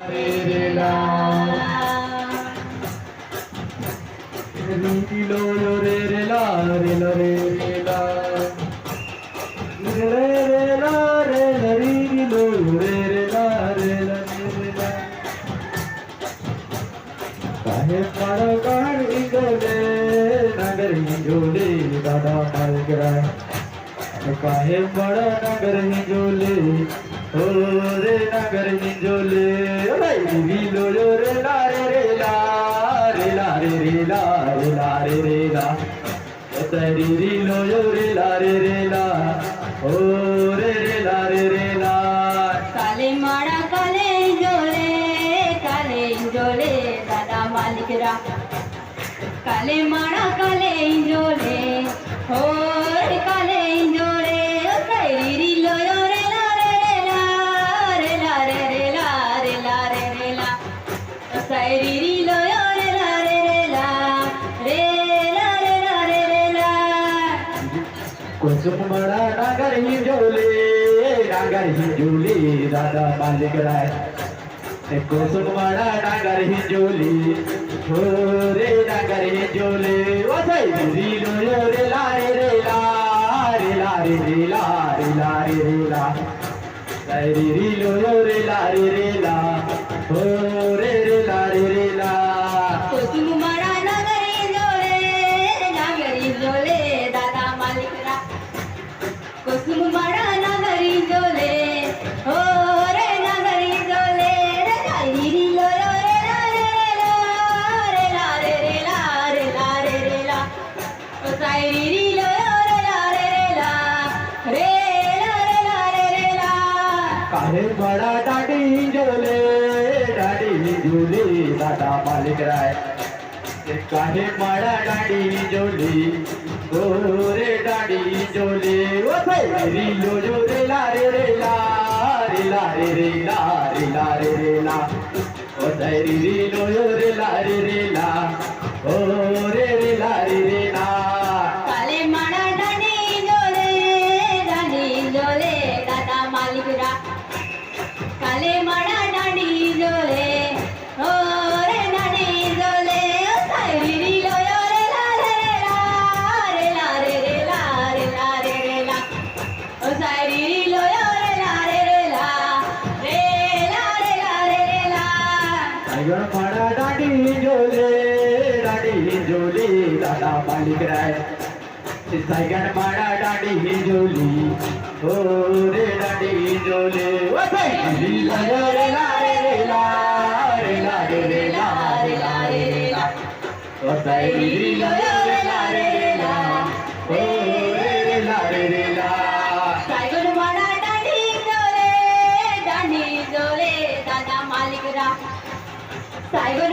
रे रे ला री low low रे रे ला रे लो रे ला रे रे ला रे ला री लो रे रे ला रे ला रे ला काहे पारा कान इंगोले नगर हिंजोले दादा मालगरा काहे बड़ा नगर हिंजोले ओ रे नगर हिंजोले री लो लो रे ला रे ला रे ला रे ला रे ला रे ला तेरी री लो लो रे ला ओ रे ला रे ला काले माड़ा काले जोले दादा मालिकरा काले माड़ा काले जोले हो रे काले जोले ओ तेरी री लो लो रे ला रे ला रे ला रे ला रे ला रे ला ओ तेरी री लो लो रे ला रे ला रे ला रे ला कुसुम बड़ा नगर हिंजोले दादा मालगरा कुसुम बड़ा नगर हिंजोले हो रे नगर हिंजोले ओ री लो लो रे ला रे ला रे ला रे ला रे ला रे ला री लो लो रे ला हो रे ला रे ला कुसुम बड़ा नगर जोले दादा मालिकरा कुसुम बड़ा नगर जोले हो रे नगर जोले रे री लो लो रे ला रे ला रे ला रे ला रे ला ओ साई री लो लो रे ला रे ला रे ला काहे बड़ा डाडी जोले दादा मालगरा काहे बड़ा डाडी जोले ओ रे डाडी जोले ओ री लो जो रे ला रे ला रे ला रे ला रे ला रे ला ओ री लो जो रे ला ओ रे ला रे ला काले माड़ा डाडी जोले दादा मालिकरा काले माड़ा डाडी जोले हो रे डाडी जोले ओ साई री लो लो रे ला रे ला रे ला रे ला रे ला ओ साई री लो लो रे ला रे ला सायगण माड़ा डाडी जोले दादा मालगरा सायगण माड़ा डाडी जोली हो रे डाडी जोले ओ री लो रे ला रे ला रे ला रे ला रे ला रे ला ओ री लो रे ला ओ रे ला रे ला सायगण माड़ा डाडी जोले दादा मालिकरा सायगण